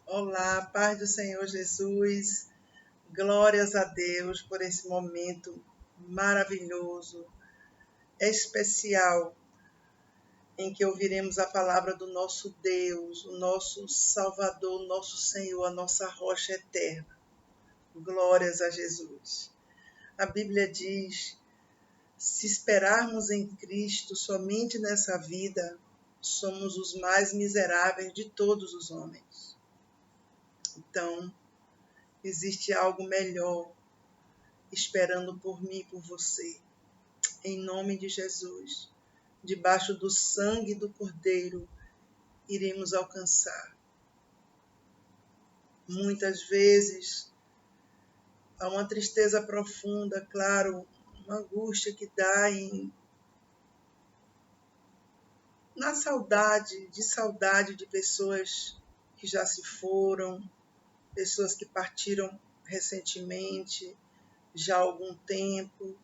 Olá, paz do Senhor Jesus, glórias a Deus por esse momento maravilhoso, especial, em que ouviremos a palavra do nosso Deus, o nosso Salvador, o nosso Senhor, a nossa rocha eterna. Glórias a Jesus. A Bíblia diz: se esperarmos em Cristo somente nessa vida, somos os mais miseráveis de todos os homens. Então, existe algo melhor esperando por mim e por você. Em nome de Jesus, debaixo do sangue do Cordeiro, iremos alcançar. Muitas vezes há uma tristeza profunda, claro, uma angústia que dá na saudade de pessoas que já se foram, pessoas que partiram recentemente, já há algum tempo,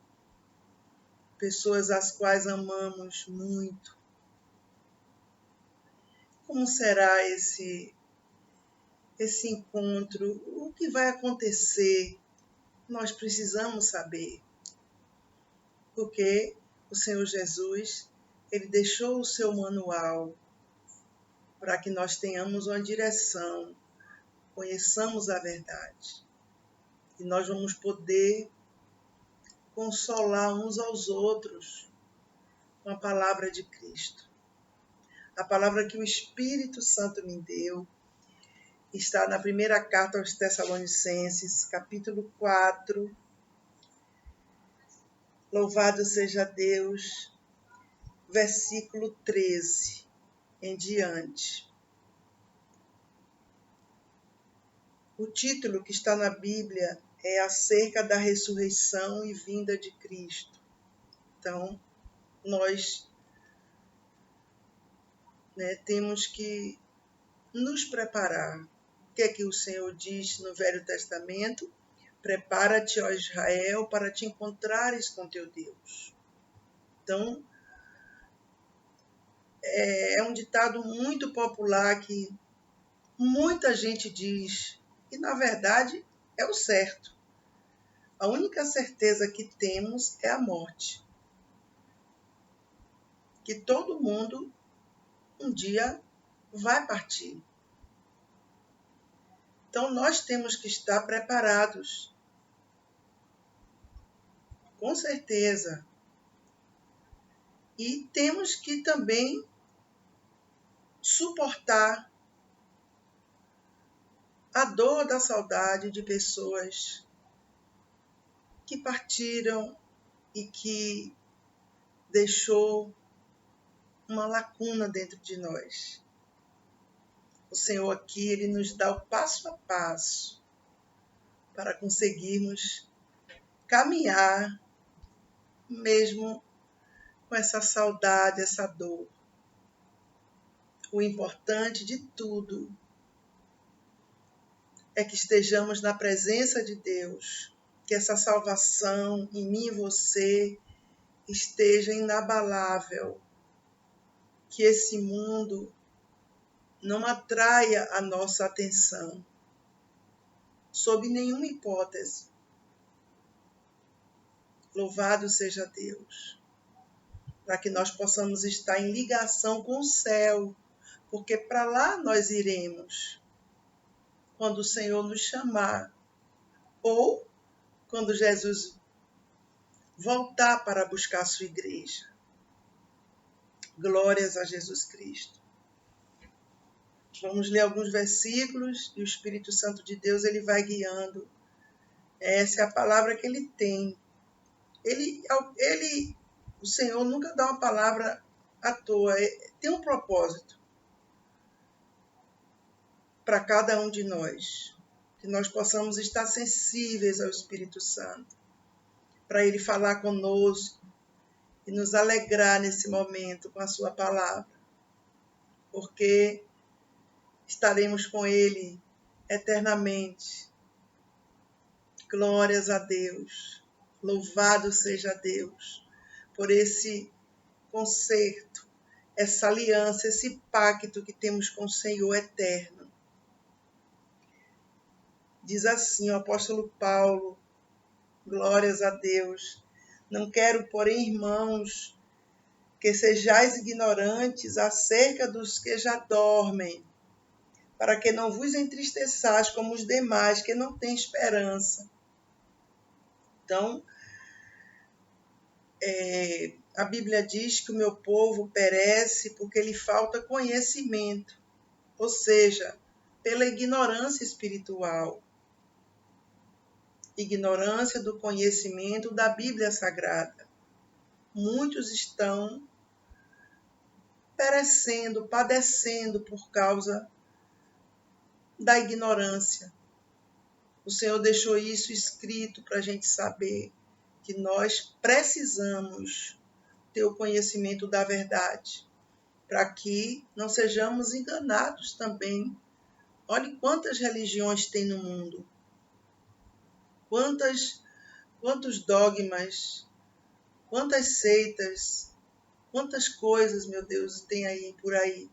pessoas às quais amamos muito. Como será esse encontro? O que vai acontecer? Nós precisamos saber, porque o Senhor Jesus, ele deixou o seu manual para que nós tenhamos uma direção, conheçamos a verdade. E nós vamos poder consolar uns aos outros com a palavra de Cristo. A palavra que o Espírito Santo me deu está na primeira carta aos Tessalonicenses, capítulo 4. Louvado seja Deus, versículo 13 em diante. O título que está na Bíblia é acerca da ressurreição e vinda de Cristo. Então, nós temos que nos preparar. O que é que o Senhor diz no Velho Testamento? Prepara-te, ó Israel, para te encontrares com teu Deus. Então, é um ditado muito popular que muita gente diz, e na verdade é o certo. A única certeza que temos é a morte. Que todo mundo um dia vai partir. Então nós temos que estar preparados. Com certeza. E temos que também suportar a dor da saudade de pessoas que partiram e que deixou uma lacuna dentro de nós. O Senhor aqui, ele nos dá o passo a passo para conseguirmos caminhar mesmo com essa saudade, essa dor. O importante de tudo é que estejamos na presença de Deus, que essa salvação em mim e você esteja inabalável, que esse mundo não atraia a nossa atenção, sob nenhuma hipótese. Louvado seja Deus, para que nós possamos estar em ligação com o céu, porque para lá nós iremos, quando o Senhor nos chamar, ou quando Jesus voltar para buscar a sua igreja. Glórias a Jesus Cristo. Vamos ler alguns versículos e o Espírito Santo de Deus ele vai guiando. Essa é a palavra que ele tem. O Senhor nunca dá uma palavra à toa. Tem um propósito para cada um de nós. Que nós possamos estar sensíveis ao Espírito Santo. Para ele falar conosco e nos alegrar nesse momento com a sua palavra. Porque estaremos com ele eternamente. Glórias a Deus. Louvado seja Deus por esse concerto, essa aliança, esse pacto que temos com o Senhor eterno. Diz assim o apóstolo Paulo, glórias a Deus: não quero, porém, irmãos, que sejais ignorantes acerca dos que já dormem, para que não vos entristeçais como os demais, que não têm esperança. Então, a Bíblia diz que o meu povo perece porque lhe falta conhecimento, ou seja, pela ignorância espiritual, ignorância do conhecimento da Bíblia Sagrada. Muitos estão perecendo, padecendo por causa da ignorância. O Senhor deixou isso escrito para a gente saber que nós precisamos ter o conhecimento da verdade, para que não sejamos enganados também. Olhe quantas religiões tem no mundo, quantos dogmas, quantas seitas, quantas coisas, meu Deus, tem aí por aí.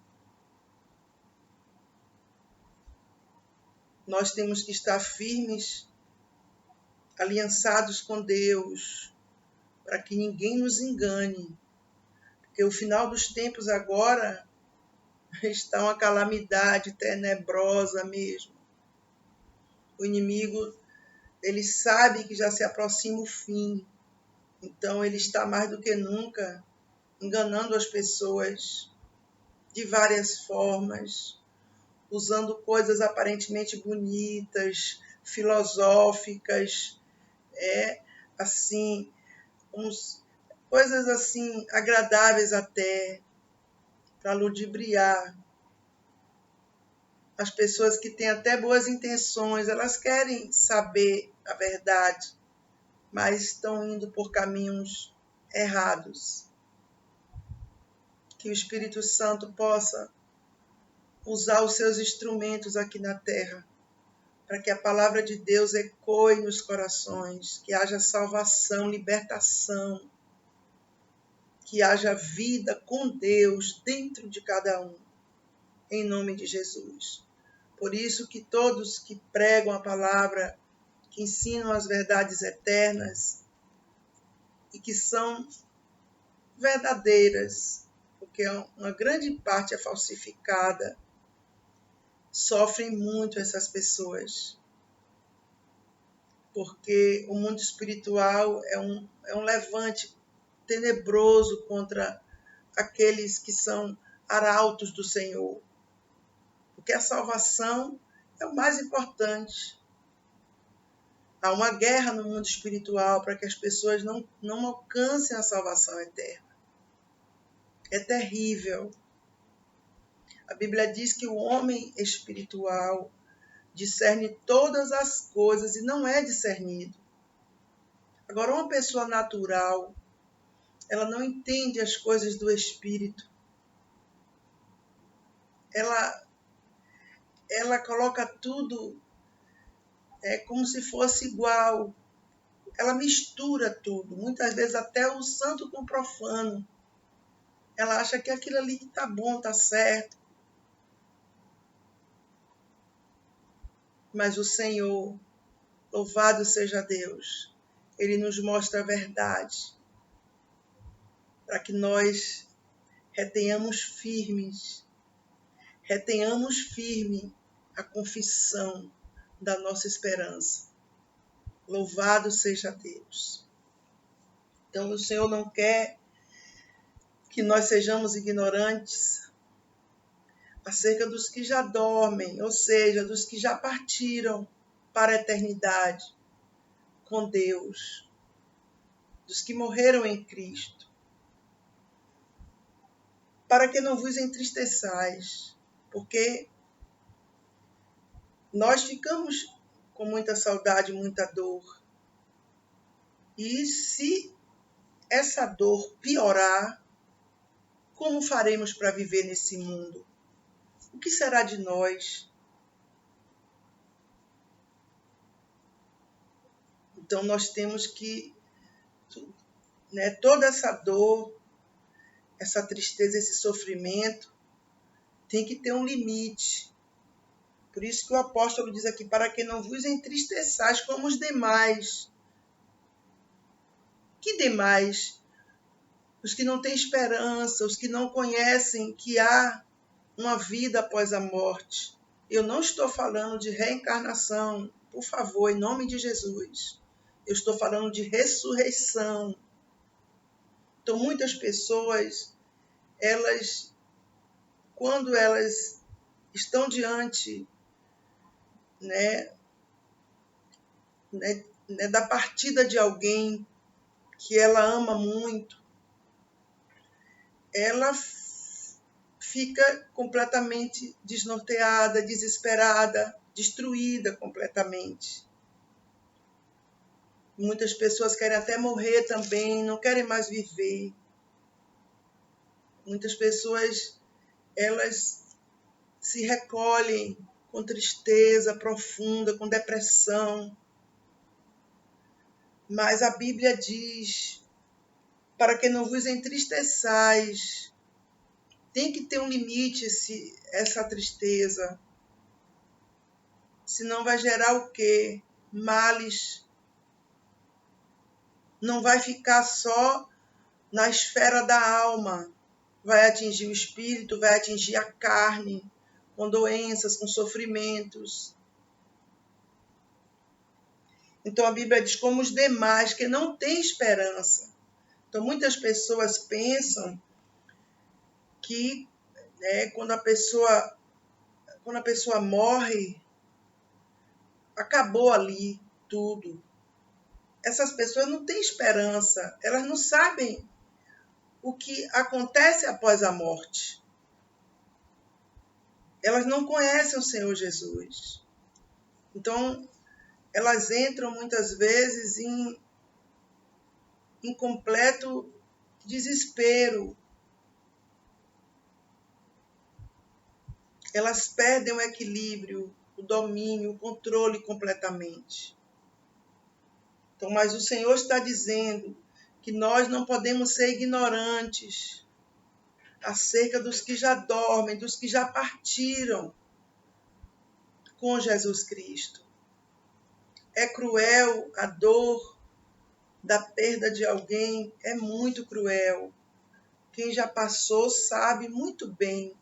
Nós temos que estar firmes, aliançados com Deus, para que ninguém nos engane. Porque o final dos tempos agora está uma calamidade tenebrosa mesmo. O inimigo, ele sabe que já se aproxima o fim. Então ele está mais do que nunca enganando as pessoas de várias formas, usando coisas aparentemente bonitas, filosóficas, assim, coisas assim agradáveis até, para ludibriar as pessoas que têm até boas intenções. Elas querem saber a verdade, mas estão indo por caminhos errados. Que o Espírito Santo possa usar os seus instrumentos aqui na terra, para que a palavra de Deus ecoe nos corações, que haja salvação, libertação, que haja vida com Deus dentro de cada um, em nome de Jesus. Por isso que todos que pregam a palavra, que ensinam as verdades eternas e que são verdadeiras, porque uma grande parte é falsificada, sofrem muito essas pessoas, porque o mundo espiritual é um levante tenebroso contra aqueles que são arautos do Senhor, porque a salvação é o mais importante. Há uma guerra no mundo espiritual para que as pessoas não alcancem a salvação eterna. É terrível. A Bíblia diz que o homem espiritual discerne todas as coisas e não é discernido. Agora, uma pessoa natural, ela não entende as coisas do espírito. Ela coloca tudo como se fosse igual. Ela mistura tudo, muitas vezes até o santo com o profano. Ela acha que aquilo ali está bom, está certo. Mas o Senhor, louvado seja Deus, Ele nos mostra a verdade, para que nós retenhamos firme a confissão da nossa esperança. Louvado seja Deus. Então, o Senhor não quer que nós sejamos ignorantes acerca dos que já dormem, ou seja, dos que já partiram para a eternidade com Deus, dos que morreram em Cristo, para que não vos entristeçais, porque nós ficamos com muita saudade, muita dor. E se essa dor piorar, como faremos para viver nesse mundo? O que será de nós? Então nós temos que, toda essa dor, essa tristeza, esse sofrimento, tem que ter um limite. Por isso que o apóstolo diz aqui, para que não vos entristeçais como os demais. Que demais? Os que não têm esperança, os que não conhecem que há uma vida após a morte. Eu não estou falando de reencarnação, por favor, em nome de Jesus. Eu estou falando de ressurreição. Então, muitas pessoas, quando elas estão diante, da partida de alguém que ela ama muito, ela fica completamente desnorteada, desesperada, destruída completamente. Muitas pessoas querem até morrer também, não querem mais viver. Muitas pessoas, elas se recolhem com tristeza profunda, com depressão. Mas a Bíblia diz, para que não vos entristeçais. Tem que ter um limite essa tristeza. Senão vai gerar o quê? Males. Não vai ficar só na esfera da alma. Vai atingir o espírito, vai atingir a carne, com doenças, com sofrimentos. Então a Bíblia diz como os demais, que não têm esperança. Então muitas pessoas pensam que quando a pessoa morre, acabou ali tudo. Essas pessoas não têm esperança, elas não sabem o que acontece após a morte. Elas não conhecem o Senhor Jesus. Então, elas entram muitas vezes em completo desespero. Elas perdem o equilíbrio, o domínio, o controle completamente. Então, mas o Senhor está dizendo que nós não podemos ser ignorantes acerca dos que já dormem, dos que já partiram com Jesus Cristo. É cruel a dor da perda de alguém, é muito cruel. Quem já passou sabe muito bem.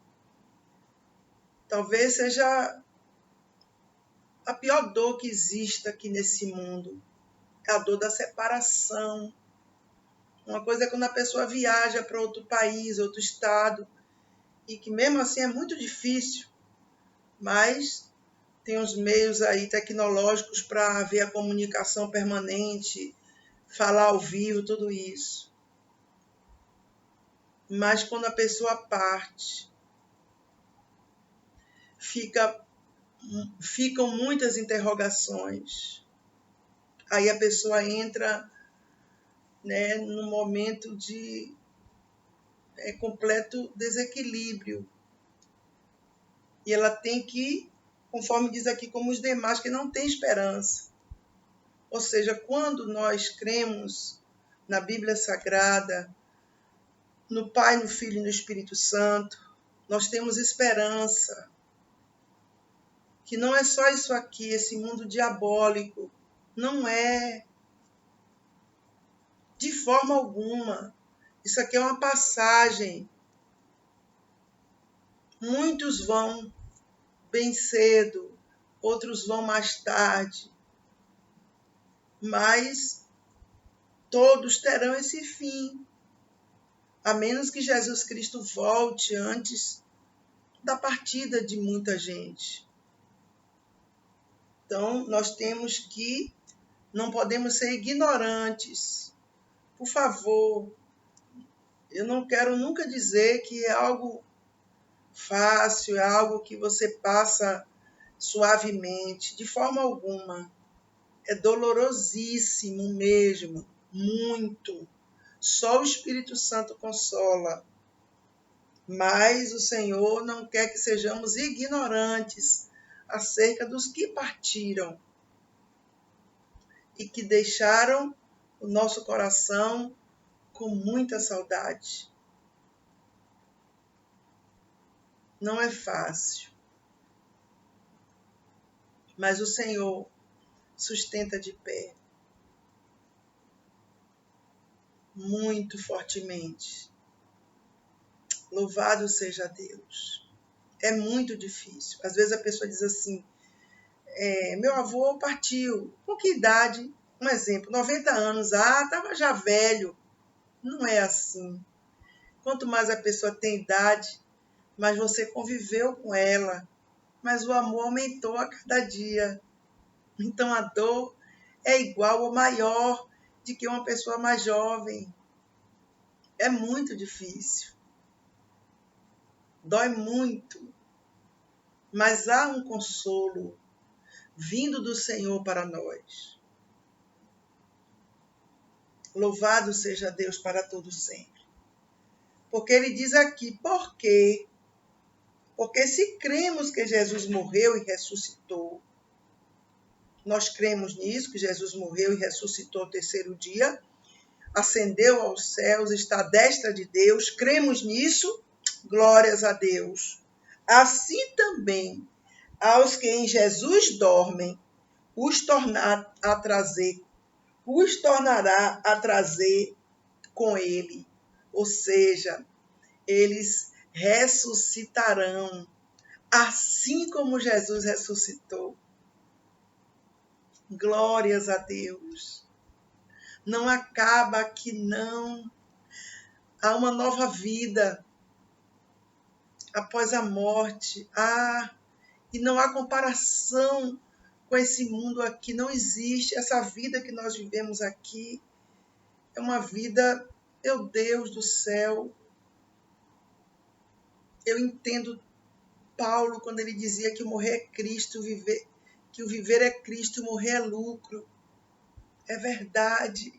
Talvez seja a pior dor que exista aqui nesse mundo. É a dor da separação. Uma coisa é quando a pessoa viaja para outro país, outro estado, e que mesmo assim é muito difícil, mas tem os meios aí tecnológicos para haver a comunicação permanente, falar ao vivo, tudo isso. Mas quando a pessoa parte, ficam muitas interrogações. Aí a pessoa entra num momento de completo desequilíbrio. E ela tem que, conforme diz aqui, como os demais, que não têm esperança. Ou seja, quando nós cremos na Bíblia Sagrada, no Pai, no Filho e no Espírito Santo, nós temos esperança. Que não é só isso aqui, esse mundo diabólico. Não é. De forma alguma. Isso aqui é uma passagem. Muitos vão bem cedo, outros vão mais tarde. Mas todos terão esse fim. A menos que Jesus Cristo volte antes da partida de muita gente. Então, nós não podemos ser ignorantes. Por favor, eu não quero nunca dizer que é algo fácil, é algo que você passa suavemente, de forma alguma. É dolorosíssimo mesmo, muito. Só o Espírito Santo consola. Mas o Senhor não quer que sejamos ignorantes acerca dos que partiram e que deixaram o nosso coração com muita saudade. Não é fácil. mas o Senhor sustenta de pé muito fortemente. Louvado seja Deus. É muito difícil. Às vezes a pessoa diz assim, meu avô partiu. Com que idade? Um exemplo, 90 anos. Estava já velho. Não é assim. Quanto mais a pessoa tem idade, mais você conviveu com ela, mas o amor aumentou a cada dia. Então a dor é igual ou maior de que uma pessoa mais jovem. É muito difícil. Dói muito. Mas há um consolo vindo do Senhor para nós. Louvado seja Deus para todo sempre. Porque ele diz aqui, por quê? Porque se cremos que Jesus morreu e ressuscitou, nós cremos nisso, que Jesus morreu e ressuscitou ao terceiro dia, ascendeu aos céus, está à destra de Deus, cremos nisso, glórias a Deus. Assim também, aos que em Jesus dormem, os tornará a trazer com ele. Ou seja, eles ressuscitarão, assim como Jesus ressuscitou. Glórias a Deus. Não acaba aqui, não. Há uma nova vida após a morte. E não há comparação com esse mundo aqui. Não existe. Essa vida que nós vivemos aqui é uma vida, meu Deus do céu. Eu entendo Paulo quando ele dizia que o morrer é Cristo, que o viver é Cristo, o morrer é lucro. É verdade.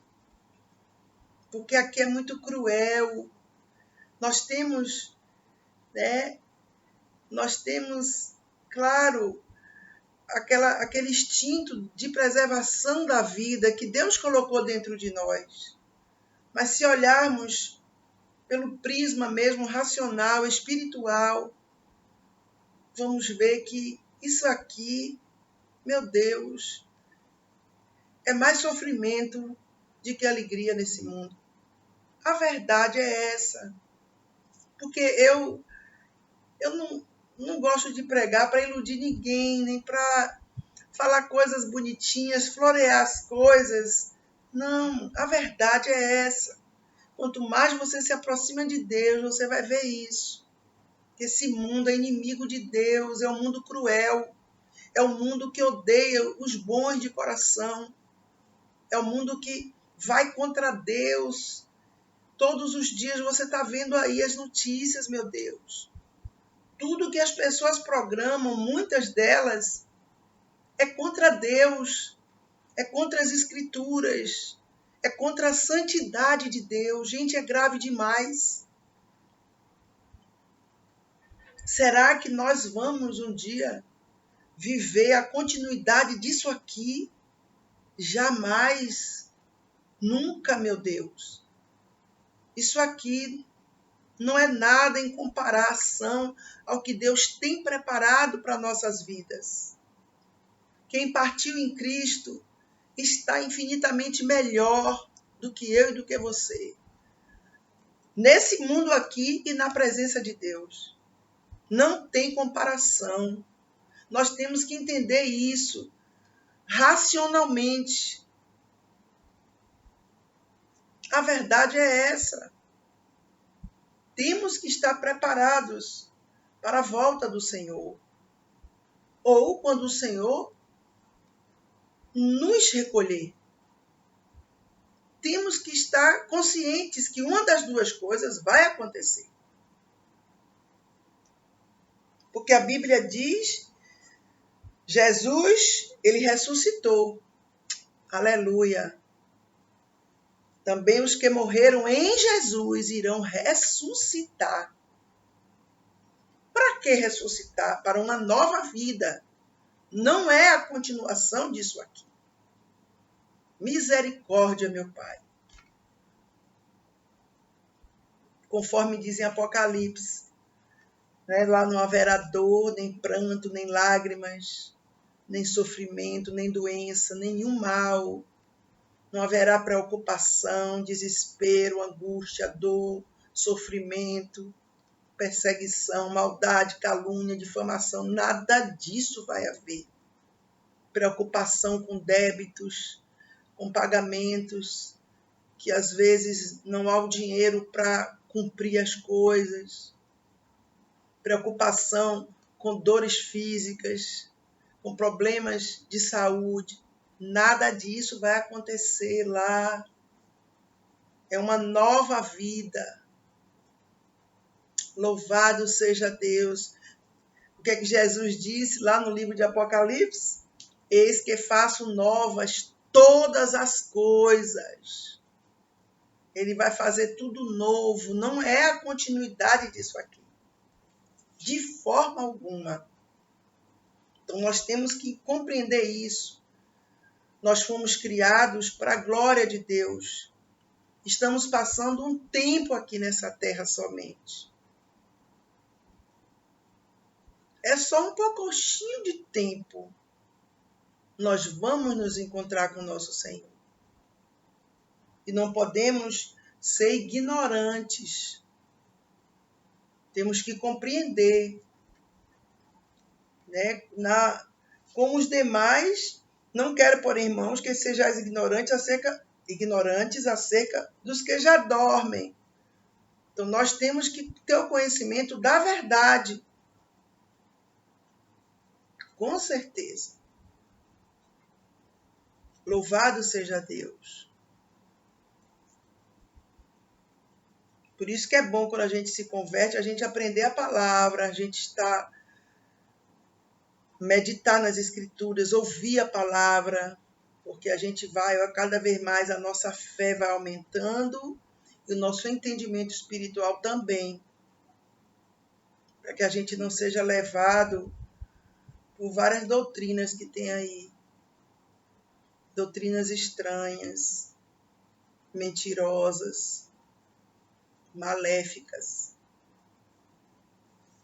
Porque aqui é muito cruel. Nós temos, claro, aquele instinto de preservação da vida que Deus colocou dentro de nós. Mas se olharmos pelo prisma mesmo racional, espiritual, vamos ver que isso aqui, meu Deus, é mais sofrimento do que alegria nesse mundo. A verdade é essa. Porque eu não gosto de pregar para iludir ninguém, nem para falar coisas bonitinhas, florear as coisas. Não, a verdade é essa. Quanto mais você se aproxima de Deus, você vai ver isso. Esse mundo é inimigo de Deus, é um mundo cruel, é um mundo que odeia os bons de coração, é um mundo que vai contra Deus. Todos os dias você está vendo aí as notícias, meu Deus. Tudo que as pessoas programam, muitas delas, é contra Deus, é contra as Escrituras, é contra a santidade de Deus. Gente, é grave demais. Será que nós vamos um dia viver a continuidade disso aqui? Jamais. Nunca, meu Deus. Isso aqui não é nada em comparação ao que Deus tem preparado para nossas vidas. Quem partiu em Cristo está infinitamente melhor do que eu e do que você. Nesse mundo aqui e na presença de Deus. Não tem comparação. Nós temos que entender isso racionalmente. A verdade é essa. Temos que estar preparados para a volta do Senhor. Ou quando o Senhor nos recolher. Temos que estar conscientes que uma das duas coisas vai acontecer. Porque a Bíblia diz, Jesus, ele ressuscitou. Aleluia. Também os que morreram em Jesus irão ressuscitar. Para que ressuscitar? Para uma nova vida. Não é a continuação disso aqui. Misericórdia, meu Pai. Conforme diz em Apocalipse, lá não haverá dor, nem pranto, nem lágrimas. nem sofrimento, nem doença, nenhum mal. Não haverá preocupação, desespero, angústia, dor, sofrimento, perseguição, maldade, calúnia, difamação. Nada disso vai haver. Preocupação com débitos, com pagamentos, que às vezes não há o dinheiro para cumprir as coisas. Preocupação com dores físicas, com problemas de saúde. Nada disso vai acontecer lá. É uma nova vida. Louvado seja Deus. O que é que Jesus disse lá no livro de Apocalipse? Eis que faço novas todas as coisas. Ele vai fazer tudo novo. Não é a continuidade disso aqui. De forma alguma. Então, nós temos que compreender isso. Nós fomos criados para a glória de Deus. Estamos passando um tempo aqui nessa terra somente. É só um pouquinho de tempo. Nós vamos nos encontrar com o nosso Senhor. E não podemos ser ignorantes. Temos que compreender. Né? Com os demais, não quero, porém, irmãos, que sejais ignorantes acerca dos que já dormem. Então, nós temos que ter o conhecimento da verdade. Com certeza. Louvado seja Deus. Por isso que é bom quando a gente se converte, a gente aprender a palavra, a gente meditar nas escrituras, ouvir a palavra, porque a gente vai, cada vez mais a nossa fé vai aumentando e o nosso entendimento espiritual também, para que a gente não seja levado por várias doutrinas que tem aí, doutrinas estranhas, mentirosas, maléficas.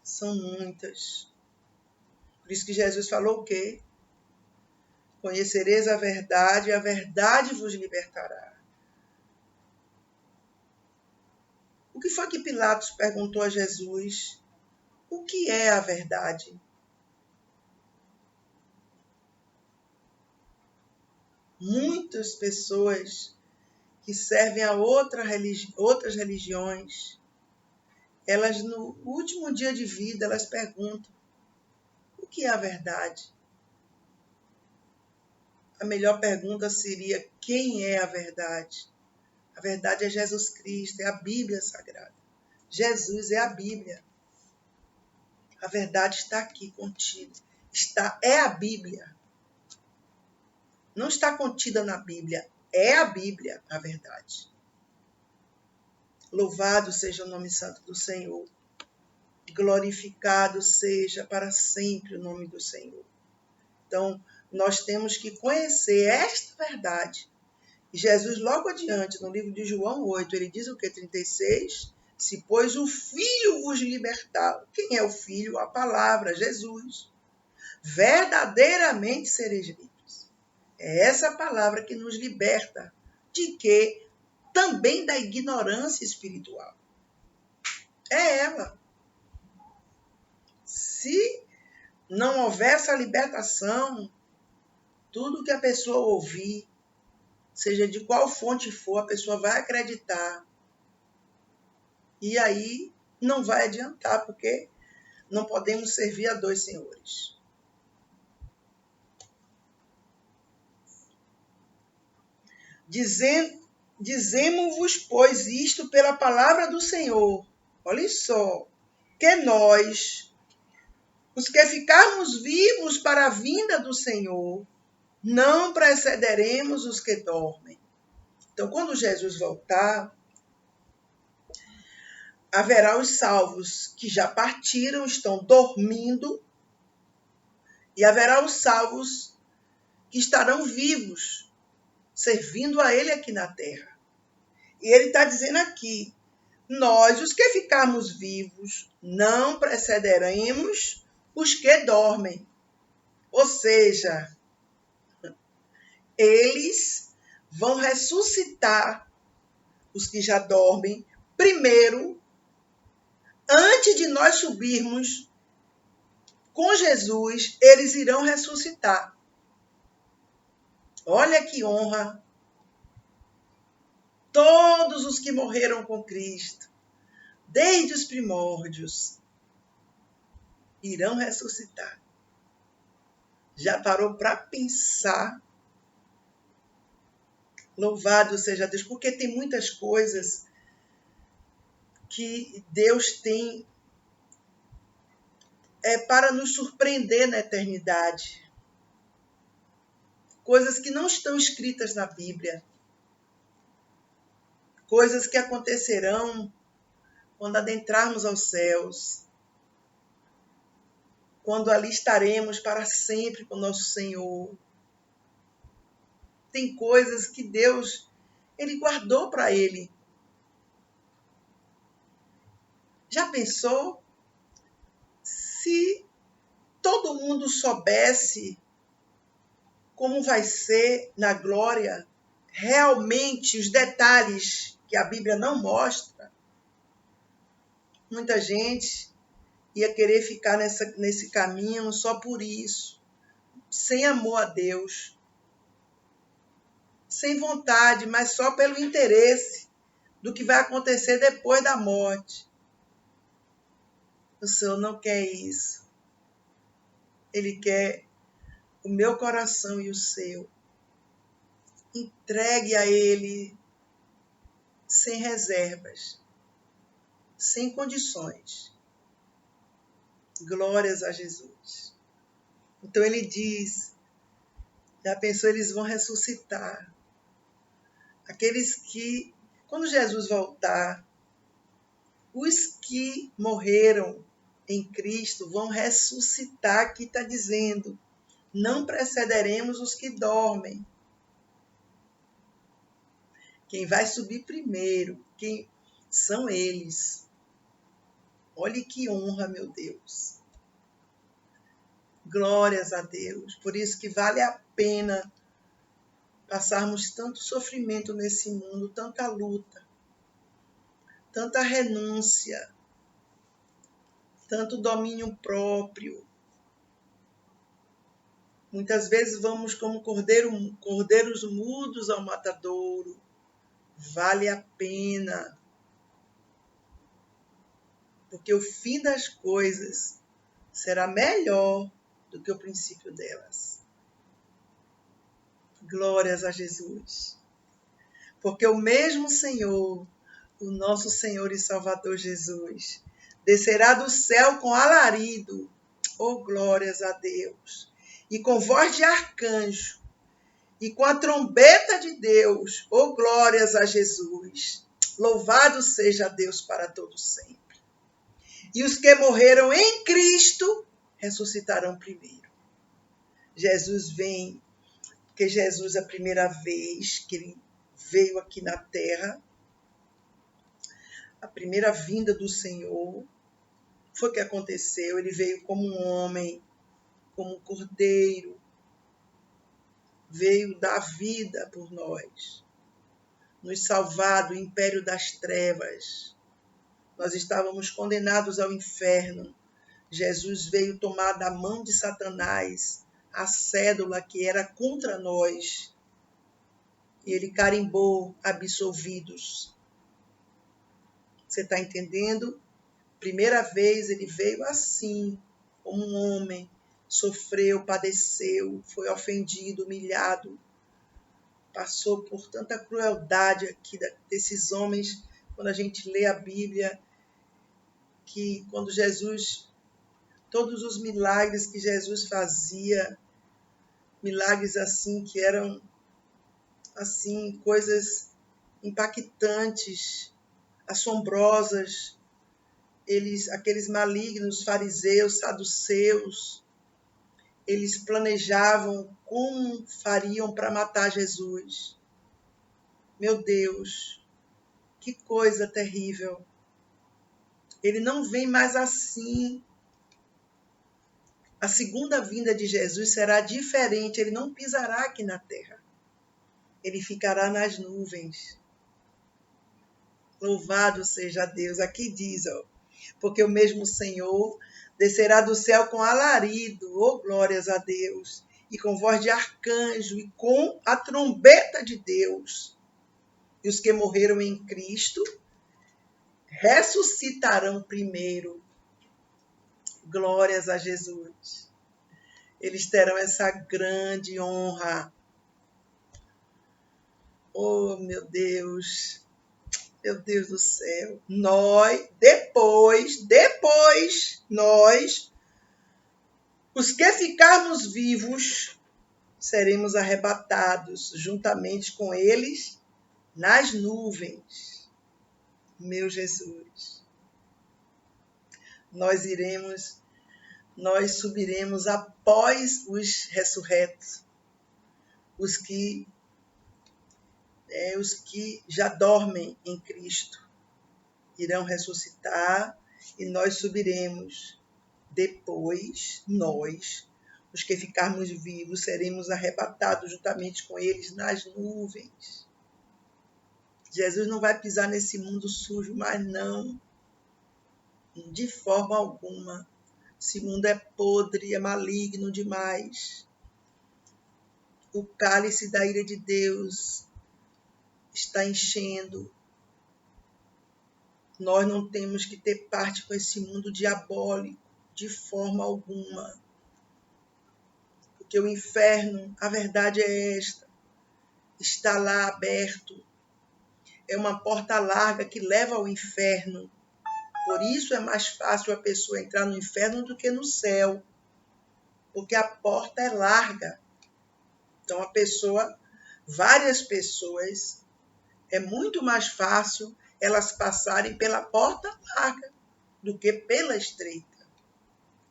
São muitas. Por isso que Jesus falou o quê? Conhecereis a verdade e a verdade vos libertará. O que foi que Pilatos perguntou a Jesus? O que é a verdade? Muitas pessoas que servem a outras religiões, elas no último dia de vida, elas perguntam, o que é a verdade? A melhor pergunta seria, quem é a verdade? A verdade é Jesus Cristo, é a Bíblia Sagrada. Jesus é a Bíblia. A verdade está aqui contida. É a Bíblia. Não está contida na Bíblia. É a Bíblia, a verdade. Louvado seja o nome santo do Senhor. Glorificado seja para sempre o nome do Senhor. Então, nós temos que conhecer esta verdade. E Jesus, logo adiante, no livro de João 8, ele diz o que? 36? Se, pois, o Filho vos libertar. Quem é o Filho? A palavra, Jesus. Verdadeiramente sereis livres. É essa palavra que nos liberta. De quê? Também da ignorância espiritual. É ela. Se não houver essa libertação, tudo que a pessoa ouvir, seja de qual fonte for, a pessoa vai acreditar. E aí não vai adiantar, porque não podemos servir a dois senhores. Dizemos-vos, pois, isto pela palavra do Senhor. Olha só, que nós, os que ficarmos vivos para a vinda do Senhor, não precederemos os que dormem. Então, quando Jesus voltar, haverá os salvos que já partiram, estão dormindo, e haverá os salvos que estarão vivos, servindo a Ele aqui na terra. E Ele está dizendo aqui, nós, os que ficarmos vivos, não precederemos os que dormem. Ou seja, eles vão ressuscitar os que já dormem primeiro, antes de nós subirmos com Jesus, eles irão ressuscitar. Olha que honra! Todos os que morreram com Cristo, desde os primórdios, irão ressuscitar. Já parou para pensar? Louvado seja Deus, porque tem muitas coisas que Deus tem para nos surpreender na eternidade. Coisas que não estão escritas na Bíblia. Coisas que acontecerão quando adentrarmos aos céus. Quando ali estaremos para sempre com o nosso Senhor. Tem coisas que Deus, Ele guardou para Ele. Já pensou? Se todo mundo soubesse como vai ser na glória, realmente os detalhes que a Bíblia não mostra, muita gente ia querer ficar nesse caminho só por isso, sem amor a Deus, sem vontade, mas só pelo interesse do que vai acontecer depois da morte. O Senhor não quer isso. Ele quer o meu coração e o seu. Entregue a Ele sem reservas, sem condições. Glórias a Jesus. Então ele diz, já pensou, eles vão ressuscitar. Aqueles que, quando Jesus voltar, os que morreram em Cristo vão ressuscitar, aqui está dizendo, não precederemos os que dormem. Quem vai subir primeiro, quem são eles. Olhe que honra, meu Deus. Glórias a Deus. Por isso que vale a pena passarmos tanto sofrimento nesse mundo, tanta luta, tanta renúncia, tanto domínio próprio. Muitas vezes vamos como cordeiros mudos ao matadouro. Vale a pena. Porque o fim das coisas será melhor do que o princípio delas. Glórias a Jesus. Porque o mesmo Senhor, o nosso Senhor e Salvador Jesus, descerá do céu com alarido, glórias a Deus, e com voz de arcanjo, e com a trombeta de Deus, glórias a Jesus. Louvado seja Deus para todo sempre. E os que morreram em Cristo ressuscitarão primeiro. Jesus vem, porque Jesus, a primeira vez que ele veio aqui na terra, a primeira vinda do Senhor, foi o que aconteceu. Ele veio como um homem, como um cordeiro, veio dar vida por nós, nos salvar do império das trevas. Nós estávamos condenados ao inferno. Jesus veio tomar da mão de Satanás a cédula que era contra nós. E ele carimbou absolvidos. Você está entendendo? Primeira vez ele veio assim, como um homem, sofreu, padeceu, foi ofendido, humilhado, passou por tanta crueldade aqui desses homens. Quando a gente lê a Bíblia, que quando Jesus, todos os milagres que Jesus fazia, milagres assim que eram assim coisas impactantes, assombrosas, aqueles malignos, fariseus, saduceus, eles planejavam como fariam para matar Jesus. Meu Deus, que coisa terrível. Ele não vem mais assim. A segunda vinda de Jesus será diferente, ele não pisará aqui na terra. Ele ficará nas nuvens. Louvado seja Deus. Aqui diz, porque o mesmo Senhor descerá do céu com alarido, glórias a Deus, e com voz de arcanjo, e com a trombeta de Deus. E os que morreram em Cristo ressuscitarão primeiro. Glórias a Jesus. Eles terão essa grande honra. Oh, meu Deus do céu. Depois, nós, os que ficarmos vivos, seremos arrebatados juntamente com eles nas nuvens. Meu Jesus. Nós subiremos após os ressurretos, os que já dormem em Cristo irão ressuscitar e nós subiremos. Depois, nós, os que ficarmos vivos, seremos arrebatados juntamente com eles nas nuvens. Jesus não vai pisar nesse mundo sujo, mas não, de forma alguma. Esse mundo é podre, é maligno demais. O cálice da ira de Deus está enchendo. Nós não temos que ter parte com esse mundo diabólico, de forma alguma. Porque o inferno, a verdade é esta, está lá aberto. É uma porta larga que leva ao inferno. Por isso é mais fácil a pessoa entrar no inferno do que no céu. Porque a porta é larga. Então várias pessoas, é muito mais fácil elas passarem pela porta larga do que pela estreita.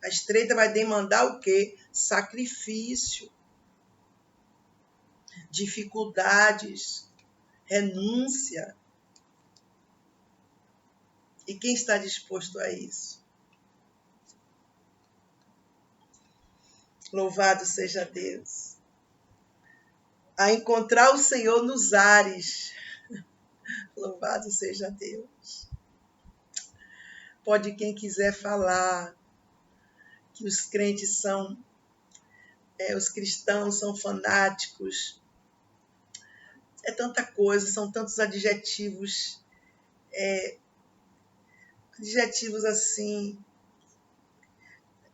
A estreita vai demandar o quê? Sacrifício, dificuldades, renúncia. E quem está disposto a isso? Louvado seja Deus. A encontrar o Senhor nos ares. Louvado seja Deus. Pode quem quiser falar que os crentes os cristãos são fanáticos. É tanta coisa, são tantos adjetivos, adjetivos assim,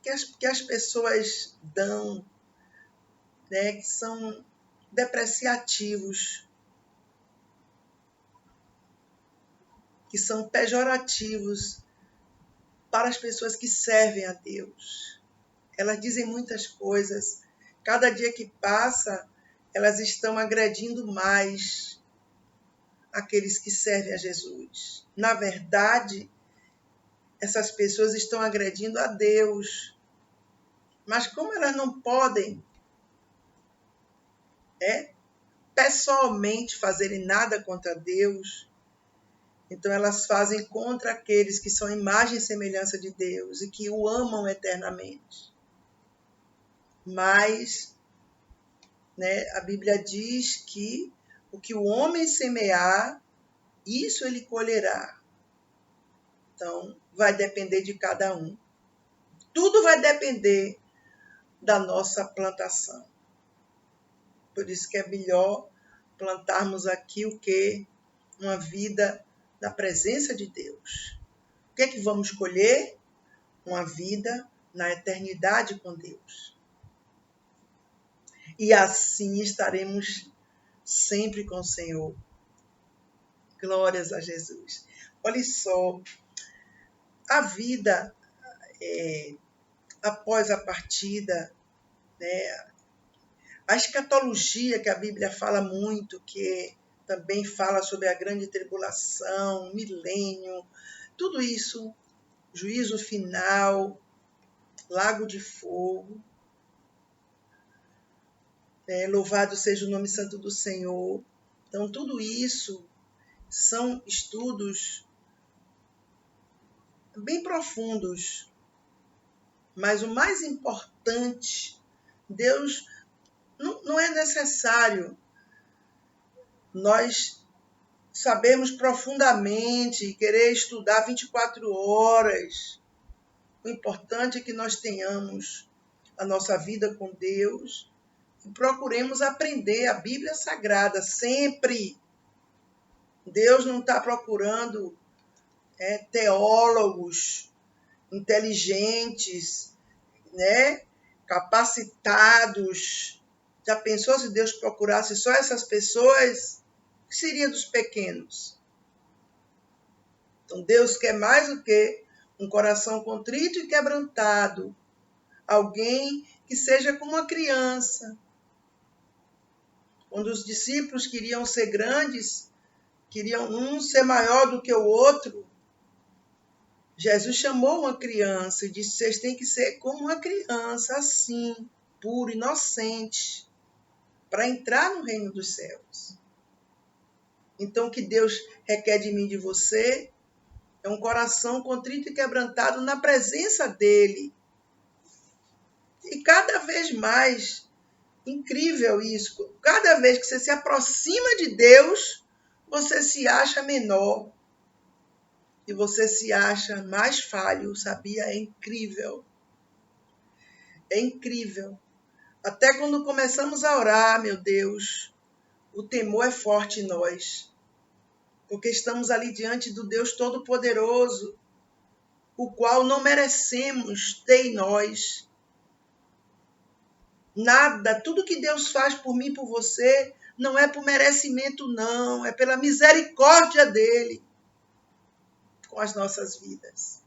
que as pessoas dão, né, que são depreciativos, que são pejorativos para as pessoas que servem a Deus. Elas dizem muitas coisas. Cada dia que passa, elas estão agredindo mais aqueles que servem a Jesus. Na verdade, essas pessoas estão agredindo a Deus. Mas como elas não podem pessoalmente fazerem nada contra Deus, então elas fazem contra aqueles que são imagem e semelhança de Deus e que o amam eternamente. Mas, a Bíblia diz que o que o homem semear, isso ele colherá. Então, vai depender de cada um. Tudo vai depender da nossa plantação. Por isso que é melhor plantarmos aqui o quê? Uma vida na presença de Deus. O que é que vamos colher? Uma vida na eternidade com Deus. E assim estaremos sempre com o Senhor. Glórias a Jesus. Olha só, a vida após a partida, a escatologia que a Bíblia fala muito, que também fala sobre a grande tribulação, milênio, tudo isso, juízo final, lago de fogo. Louvado seja o nome santo do Senhor. Então, tudo isso são estudos bem profundos, Mas o mais importante, Deus não é necessário nós sabermos profundamente, querer estudar 24 horas. O importante é que nós tenhamos a nossa vida com Deus e procuremos aprender a Bíblia Sagrada sempre. Deus não está procurando teólogos inteligentes, capacitados. Já pensou se Deus procurasse só essas pessoas? O que seria dos pequenos? Então Deus quer mais do que um coração contrito e quebrantado. Alguém que seja como uma criança. Quando os discípulos queriam ser grandes, queriam um ser maior do que o outro, Jesus chamou uma criança e disse: vocês têm que ser como uma criança, assim, puro, inocente, para entrar no reino dos céus. Então, o que Deus requer de mim e de você é um coração contrito e quebrantado na presença dele. E cada vez mais, incrível isso, cada vez que você se aproxima de Deus, você se acha menor. E você se acha mais falho, sabia? É incrível. É incrível. Até quando começamos a orar, meu Deus, o temor é forte em nós. Porque estamos ali diante do Deus Todo-Poderoso, o qual não merecemos ter em nós. Nada, tudo que Deus faz por mim e por você, não é por merecimento, não. É pela misericórdia dele com as nossas vidas.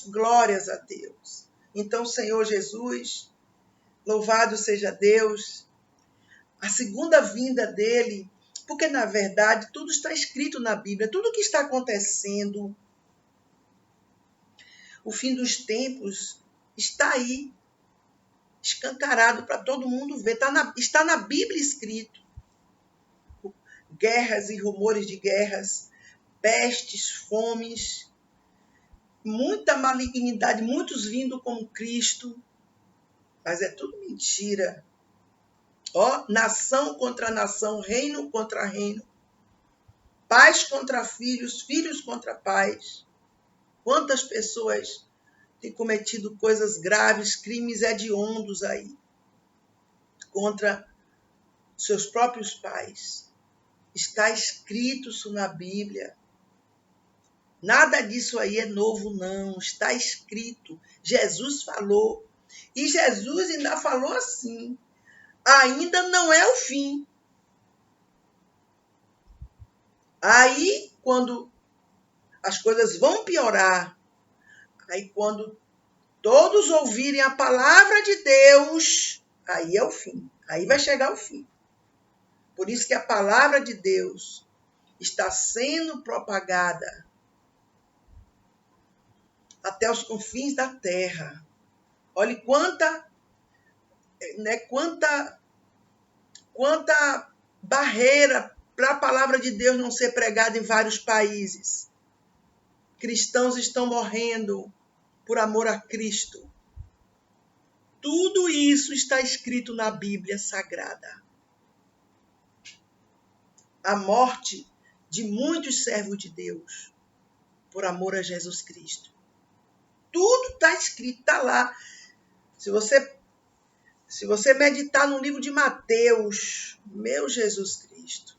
Glórias a Deus. Então, Senhor Jesus, louvado seja Deus, a segunda vinda dele, porque, na verdade, tudo está escrito na Bíblia, tudo o que está acontecendo, o fim dos tempos está aí, escancarado para todo mundo ver, está na Bíblia escrito. Guerras e rumores de guerras, pestes, fomes, muita malignidade, muitos vindo como Cristo, mas é tudo mentira. Nação contra nação, reino contra reino, pais contra filhos, filhos contra pais. Quantas pessoas têm cometido coisas graves, crimes hediondos aí, contra seus próprios pais. Está escrito isso na Bíblia. Nada disso aí é novo, não. Está escrito. Jesus falou. E Jesus ainda falou assim: ainda não é o fim. Aí, quando as coisas vão piorar, aí quando todos ouvirem a palavra de Deus, aí é o fim. Aí vai chegar o fim. Por isso que a palavra de Deus está sendo propagada até os confins da terra. Olhe quanta barreira para a palavra de Deus não ser pregada em vários países. Cristãos estão morrendo por amor a Cristo. Tudo isso está escrito na Bíblia Sagrada. A morte de muitos servos de Deus por amor a Jesus Cristo. Tudo está escrito, está lá. Se você meditar no livro de Mateus, meu Jesus Cristo,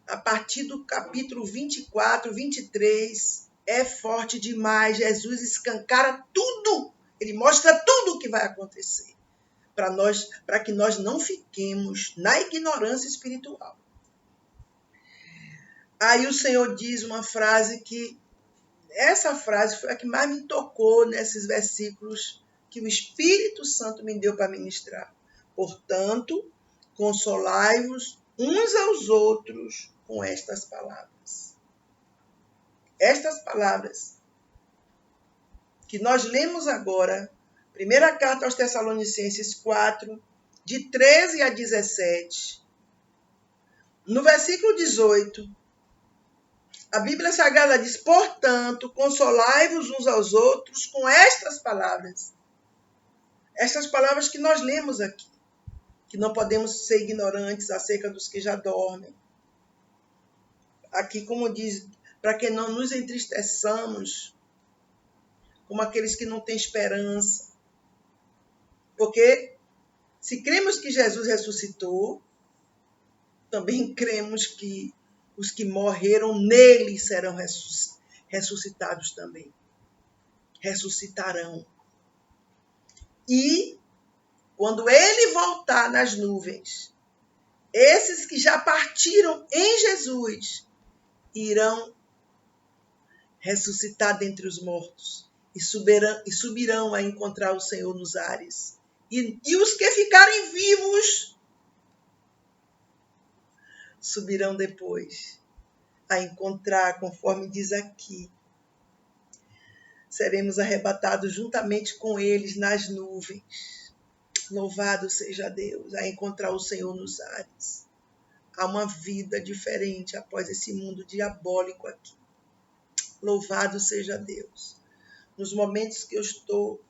a partir do capítulo 24, 23, é forte demais. Jesus escancara tudo. Ele mostra tudo o que vai acontecer. Para que nós não fiquemos na ignorância espiritual. Aí o Senhor diz uma frase que, essa frase foi a que mais me tocou nesses versículos que o Espírito Santo me deu para ministrar. Portanto, consolai-vos uns aos outros com estas palavras. Estas palavras que nós lemos agora, primeira carta aos Tessalonicenses 4, de 13 a 17. No versículo 18, a Bíblia Sagrada diz: portanto, consolai-vos uns aos outros com estas palavras. Estas palavras que nós lemos aqui, que não podemos ser ignorantes acerca dos que já dormem. Aqui, como diz, para que não nos entristeçamos como aqueles que não têm esperança. Porque se cremos que Jesus ressuscitou, também cremos que os que morreram nele serão ressuscitados também. Ressuscitarão. E quando ele voltar nas nuvens, esses que já partiram em Jesus irão ressuscitar dentre os mortos e subirão a encontrar o Senhor nos ares. E os que ficarem vivos subirão depois a encontrar, conforme diz aqui, seremos arrebatados juntamente com eles nas nuvens. Louvado seja Deus, a encontrar o Senhor nos ares. Há uma vida diferente após esse mundo diabólico aqui. Louvado seja Deus. Nos momentos que eu estou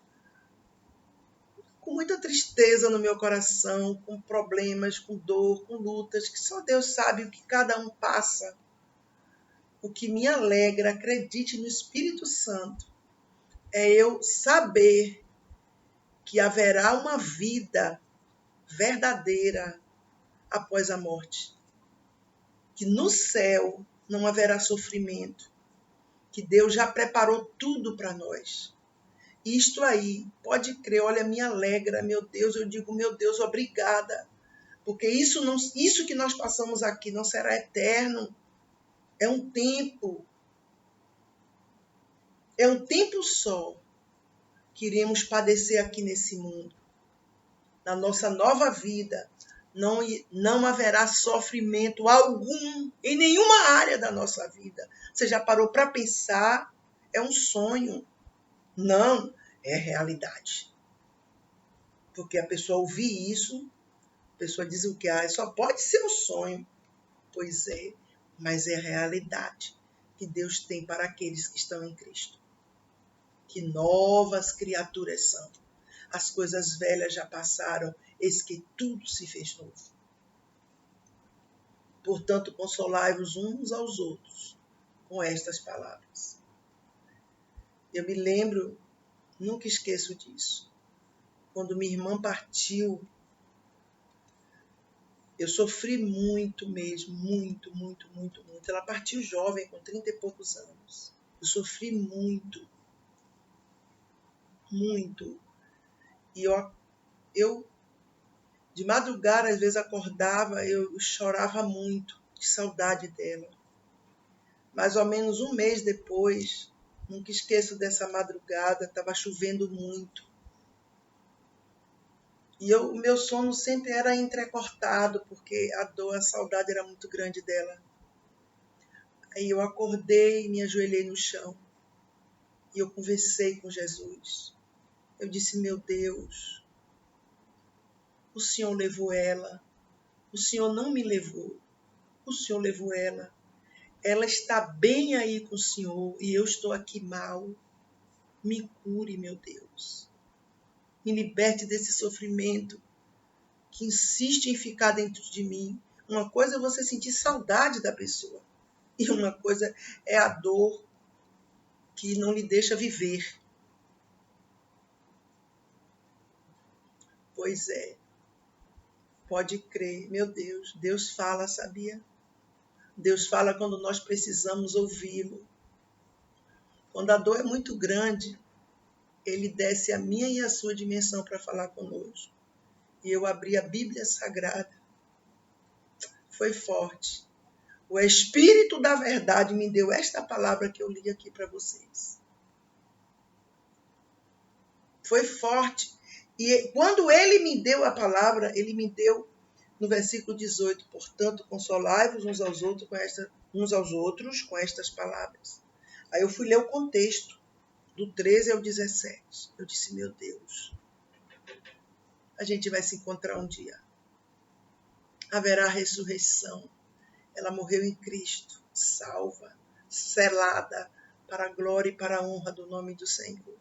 com muita tristeza no meu coração, com problemas, com dor, com lutas, que só Deus sabe o que cada um passa. O que me alegra, acredite no Espírito Santo, é eu saber que haverá uma vida verdadeira após a morte. Que no céu não haverá sofrimento. Que Deus já preparou tudo para nós. Isto aí, pode crer, olha, me alegra, meu Deus, eu digo, meu Deus, obrigada. Porque isso que nós passamos aqui não será eterno. É um tempo só que iremos padecer aqui nesse mundo. Na nossa nova vida, não haverá sofrimento algum em nenhuma área da nossa vida. Você já parou para pensar? É um sonho. Não, é realidade. Porque a pessoa ouvir isso, a pessoa diz o que? Só pode ser um sonho. Pois é, mas é realidade que Deus tem para aqueles que estão em Cristo. Que novas criaturas são. As coisas velhas já passaram, eis que tudo se fez novo. Portanto, consolai-vos uns aos outros com estas palavras. Eu me lembro, nunca esqueço disso. Quando minha irmã partiu, eu sofri muito mesmo, muito. Ela partiu jovem, com 30 e poucos anos. Eu sofri muito. E eu de madrugada, às vezes acordava, eu chorava muito, de saudade dela. Mais ou menos um mês depois, nunca esqueço dessa madrugada, estava chovendo muito. E o meu sono sempre era entrecortado, porque a dor, a saudade era muito grande dela. Aí eu acordei, me ajoelhei no chão e eu conversei com Jesus. Eu disse, meu Deus, o Senhor levou ela, o Senhor não me levou, o Senhor levou ela. Ela está bem aí com o Senhor e eu estou aqui mal. Me cure, meu Deus. Me liberte desse sofrimento que insiste em ficar dentro de mim. Uma coisa é você sentir saudade da pessoa e uma coisa é a dor que não lhe deixa viver. Pois é. Pode crer, meu Deus. Deus fala, sabia? Deus fala quando nós precisamos ouvi-lo. Quando a dor é muito grande, ele desce a minha e a sua dimensão para falar conosco. E eu abri a Bíblia Sagrada. Foi forte. O Espírito da Verdade me deu esta palavra que eu li aqui para vocês. Foi forte. E quando ele me deu a palavra, ele me deu no versículo 18. Portanto, consolai-vos uns aos outros com estas palavras. Aí eu fui ler o contexto, do 13 ao 17. Eu disse, meu Deus, a gente vai se encontrar um dia. Haverá ressurreição. Ela morreu em Cristo, salva, selada para a glória e para a honra do nome do Senhor.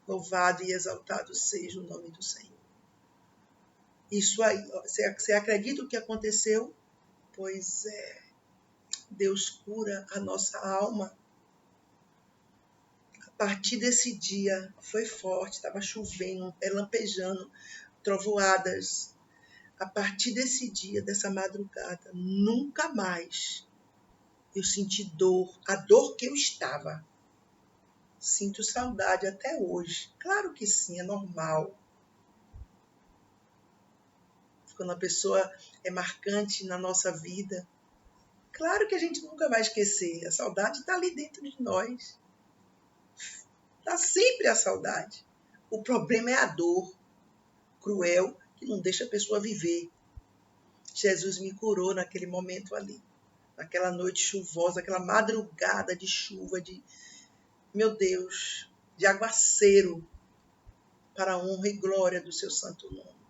Louvado e exaltado seja o nome do Senhor. Isso aí, você acredita o que aconteceu? Pois é, Deus cura a nossa alma. A partir desse dia foi forte, estava chovendo, relampejando, trovoadas. A partir desse dia, dessa madrugada, nunca mais eu senti dor, a dor que eu estava. Sinto saudade até hoje. Claro que sim, é normal. Quando a pessoa é marcante na nossa vida, claro que a gente nunca vai esquecer. A saudade está ali dentro de nós. Está sempre a saudade. O problema é a dor cruel que não deixa a pessoa viver. Jesus me curou naquele momento ali. Naquela noite chuvosa, aquela madrugada de chuva, meu Deus, de aguaceiro, para a honra e glória do seu santo nome.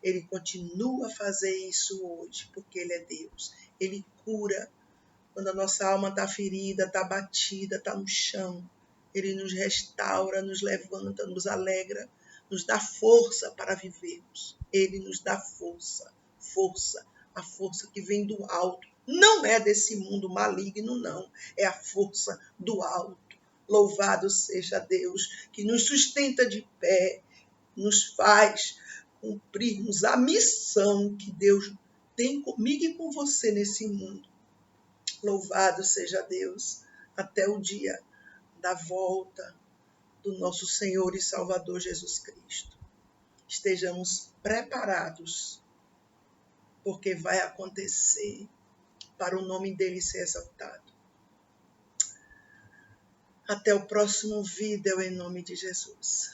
Ele continua a fazer isso hoje, porque Ele é Deus. Ele cura quando a nossa alma está ferida, está batida, está no chão. Ele nos restaura, nos levanta, nos alegra, nos dá força para vivermos. Ele nos dá força, a força que vem do alto. Não é desse mundo maligno, não. É a força do alto. Louvado seja Deus, que nos sustenta de pé, nos faz cumprirmos a missão que Deus tem comigo e com você nesse mundo. Louvado seja Deus, até o dia da volta do nosso Senhor e Salvador Jesus Cristo. Estejamos preparados, porque vai acontecer para o nome dele ser exaltado. Até o próximo vídeo em nome de Jesus.